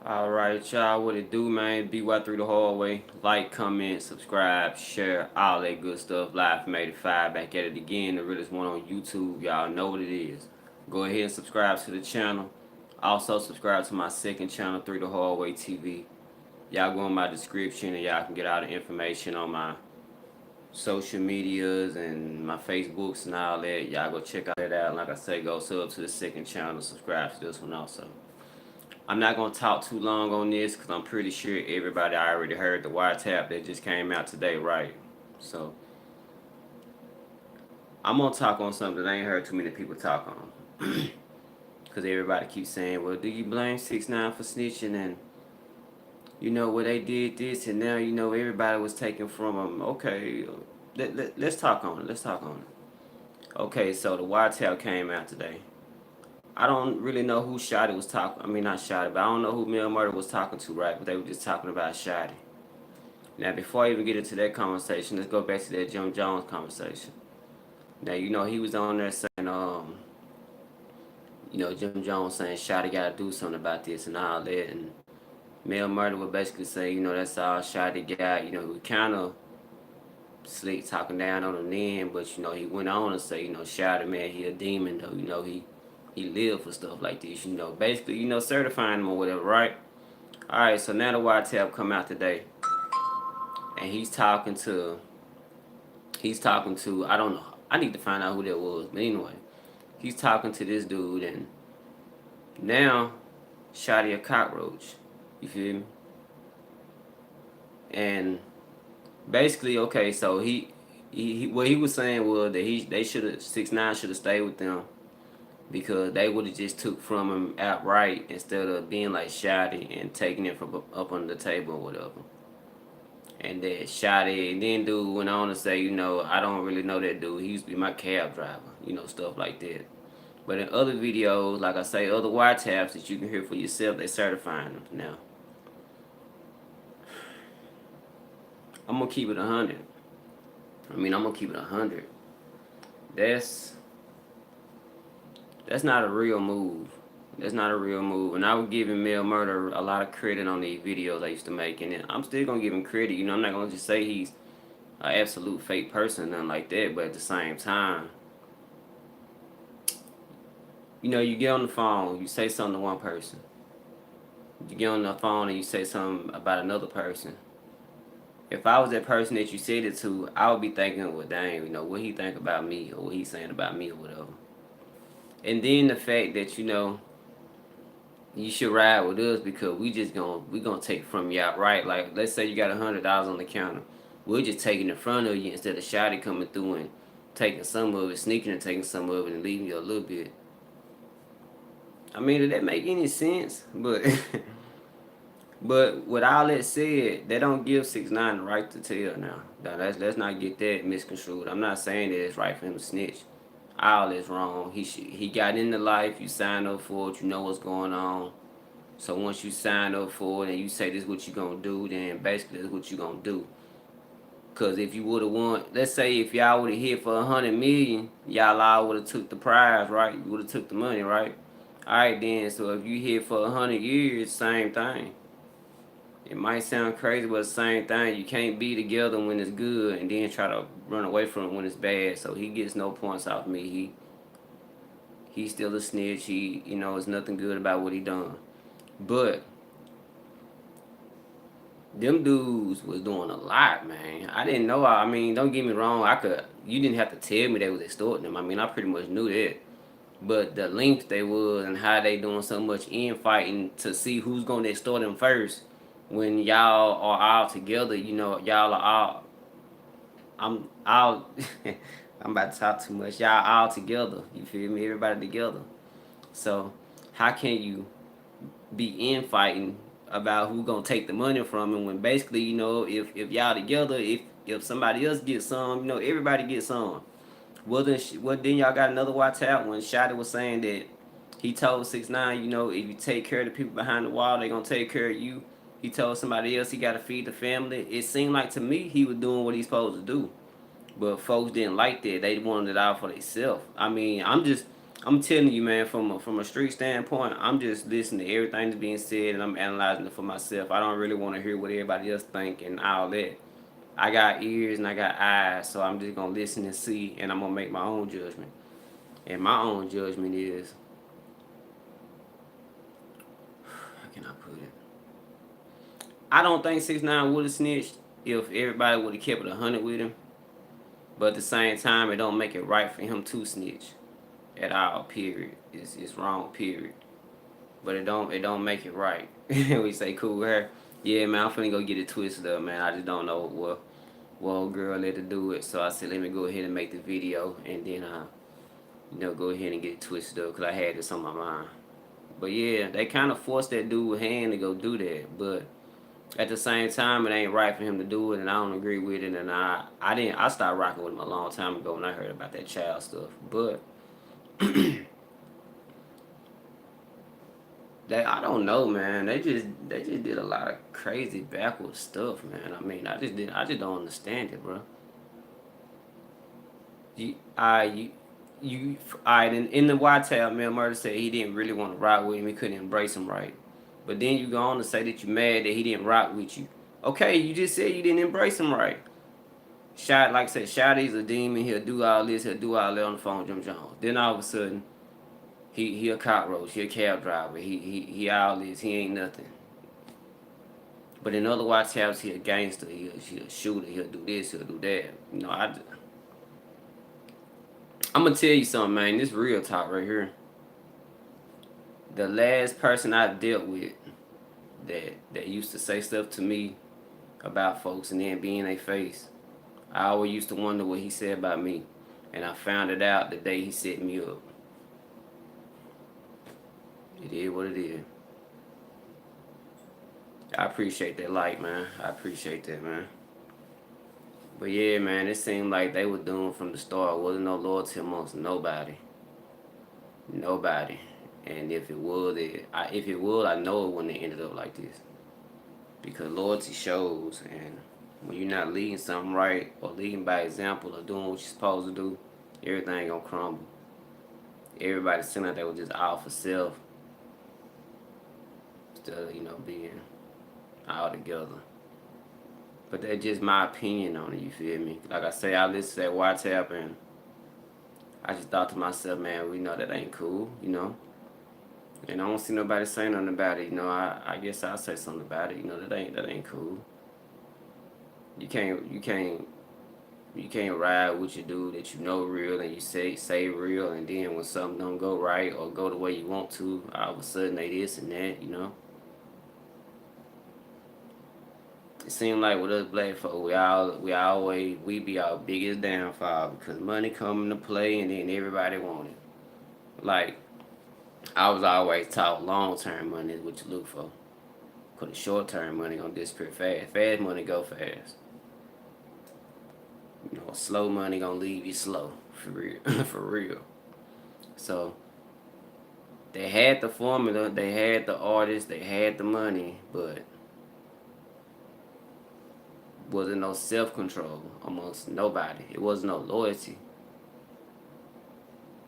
Alright, y'all, what it do, man? BY through the hallway. Like, comment, subscribe, share, all that good stuff. Live from 85, back at it again. The realest one on YouTube. Y'all know what it is. Go ahead and subscribe to the channel. Also, subscribe to my second channel, Through the Hallway TV. Y'all go in my description and y'all can get all the information on my social medias and my Facebooks and all that. Y'all go check all that out. Like I say, go sub to the second channel, subscribe to this one also. I'm not going to talk too long on this because I'm pretty sure everybody already heard the Wiretap that just came out today, right? So, I'm going to talk on something that I ain't heard too many people talk on. Because everybody keeps saying, well, do you blame 6ix9ine for snitching? And, well, they did this and now, everybody was taken from them. Okay, let's talk on it. Let's talk on it. Okay, so the Wiretap came out today. I don't really know who Shotti was talking. I mean, not Shotti, but I don't know who Mel Murder was talking to, right? But they were just talking about Shotti. Now, before I even get into that conversation, let's go back to that Jim Jones conversation. Now, he was on there saying, Jim Jones saying Shotti got to do something about this and all that. And Mel Murder would basically say, that's all Shotti got. We kind of slick talking down on him then, but, he went on to say, Shotti, man, he a demon, though. He lived for stuff like this, basically, certifying him or whatever, right? Alright, so now the Wiretap come out today. And he's talking to, I don't know, I need to find out who that was, but anyway. He's talking to this dude, and now, Shotti a cockroach, you feel me? And basically, okay, so what he was saying was that 6ix9ine should have stayed with them because they would have just took from him outright instead of being like Shotti and taking it from up under the table or whatever. And then Shotti, and then dude went on to say, I don't really know that dude. He used to be my cab driver, stuff like that. But in other videos, like I say, other wiretaps that you can hear for yourself, they certifying them now. I'm going to keep it 100. I'm going to keep it 100. That's not a real move. That's not a real move. And I was giving Mel Murder a lot of credit on these videos I used to make. And I'm still going to give him credit. I'm not going to just say he's an absolute fake person, nothing like that. But at the same time, you get on the phone, you say something to one person. You get on the phone and you say something about another person. If I was that person that you said it to, I would be thinking, well, dang, what he think about me or what he's saying about me or whatever. And then the fact that, you should ride with us because we gonna take from you outright. Like, let's say you got $100 on the counter. We're just taking in front of you instead of Shotti coming through and taking some of it, sneaking and taking some of it and leaving you a little bit. I mean, did that make any sense? But but with all that said, they don't give 6ix9ine the right to tell now. Let's not get that misconstrued. I'm not saying that it's right for him to snitch. All is wrong. He got into life. You signed up for it. You know what's going on. So once you sign up for it and you say this is what you gonna do, then basically this is what you gonna do. Cause if you would have won, let's say if y'all would have hit for 100 million, y'all all would have took the prize, right? You would have took the money, right? All right then. So if you hit for 100 years, same thing. It might sound crazy, but the same thing. You can't be together when it's good and then try to run away from it when it's bad. So he gets no points off me. He's still a snitch. It's nothing good about what he done. But them dudes was doing a lot, man. I didn't know. I mean, don't get me wrong. You didn't have to tell me they was extorting them. I mean, I pretty much knew that. But the length they was and how they doing so much infighting to see who's gonna extort them first. When y'all are all together, y'all are all. I'm all. I'm about to talk too much. Y'all all together. You feel me? Everybody together. So, how can you be infighting about who gonna take the money from him when basically, if y'all together, if somebody else gets some, everybody gets some. Then y'all got another watch out when Shotti was saying that he told 6ix9ine, if you take care of the people behind the wall, they gonna take care of you. He told somebody else he got to feed the family. It seemed like to me he was doing what he's supposed to do. But folks didn't like that. They wanted it out for themselves. I mean, I'm I'm telling you, man, from a street standpoint, I'm just listening to everything that's being said and I'm analyzing it for myself. I don't really want to hear what everybody else think and all that. I got ears and I got eyes, so I'm just gonna listen and see, and I'm gonna make my own judgment. And my own judgment is, how can I put it? I don't think 6ix9ine would have snitched if everybody would have kept it 100 with him. But at the same time, it don't make it right for him to snitch at all. Period. It's wrong. Period. But it don't make it right. We say cool hair. Yeah, man, I'm finna go get it twisted up, man. I just don't know what old girl let to do it. So I said, let me go ahead and make the video, and then go ahead and get it twisted up, because I had this on my mind. But yeah, they kind of forced that dude's hand to go do that. But at the same time, it ain't right for him to do it, and I don't agree with it. And I started rocking with him a long time ago when I heard about that child stuff. But I don't know, man. They just did a lot of crazy backwards stuff, man. I mean, I just don't understand it, bro. Alright, in the Wiretap, man, Murder said he didn't really want to rock with him. He couldn't embrace him right. But then you go on to say that you mad that he didn't rock with you. Okay, you just said you didn't embrace him right. Like I said, Shotti's a demon. He'll do all this. He'll do all that on the phone with Jim Jones. Then all of a sudden, he a cockroach. He a cab driver. He all this. He ain't nothing. But in other Wiretaps, he a gangster. He a shooter. He'll do this. He'll do that. I'm gonna tell you something, man. This real talk right here. The last person I dealt with that used to say stuff to me about folks and then be in their face, I always used to wonder what he said about me, and I found it out the day he set me up. It is what it is. I appreciate that light, man. I appreciate that, man. But yeah, man, it seemed like they were doomed from the start. Wasn't no loyalty amongst nobody. Nobody. And if it would, I know it wouldn't have ended up like this. Because loyalty shows, and when you're not leading something right, or leading by example, or doing what you're supposed to do, everything gonna crumble. Everybody seemed like they were just out for self, instead of, being all together. But that's just my opinion on it, you feel me? Like I say, I listened to that Wiretap, and I just thought to myself, man, we know that ain't cool, And I don't see nobody saying nothing about it, I guess I'll say something about it, that ain't cool. You can't ride with your dude that you know real and you say real, and then when something don't go right or go the way you want to, all of a sudden they this and that, It seems like with us black folk, we be our biggest downfall, because money come into play and then everybody want it. Like, I was always taught long-term money is what you look for. Because the short-term money gonna disappear fast. Fast money go fast. Slow money gonna leave you slow, for real. For real. So, they had the formula, they had the artists, they had the money, but wasn't no self-control amongst nobody. It wasn't no loyalty.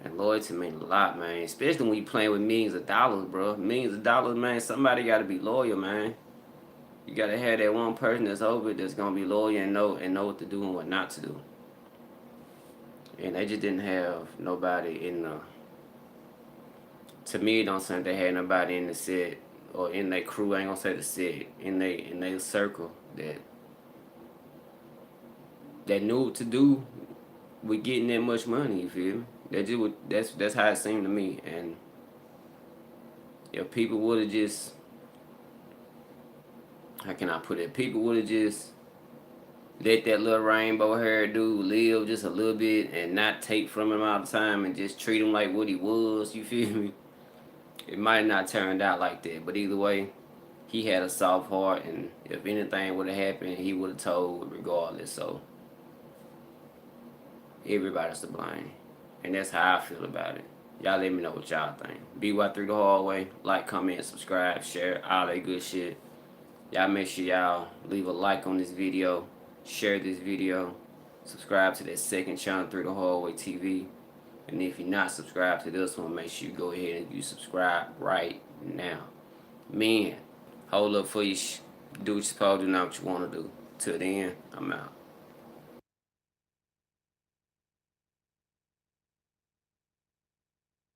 And loyalty means a lot, man. Especially when you playing with millions of dollars, bro. Millions of dollars, man. Somebody got to be loyal, man. You got to have that one person that's over it that's going to be loyal and know what to do and what not to do. And they just didn't have nobody in the... To me, it don't seem they had nobody in the set or in their crew. I ain't going to say the set. In their circle that knew what to do with getting that much money, you feel me? That's how it seemed to me. And if people would have just, how can I put it? People would have just let that little rainbow hair dude live just a little bit and not take from him all the time and just treat him like what he was, you feel me? It might not turned out like that, but either way, he had a soft heart, and if anything would have happened, he would have told regardless. So everybody's to blame. And that's how I feel about it. Y'all let me know what y'all think. BY through the hallway. Like, comment, subscribe, share, all that good shit. Y'all make sure y'all leave a like on this video. Share this video. Subscribe to that second channel, Through the Hallway TV. And if you're not subscribed to this one, make sure you go ahead and you subscribe right now. Man, hold up for you. Do what you're supposed to do, not what you want to do. Till then, I'm out.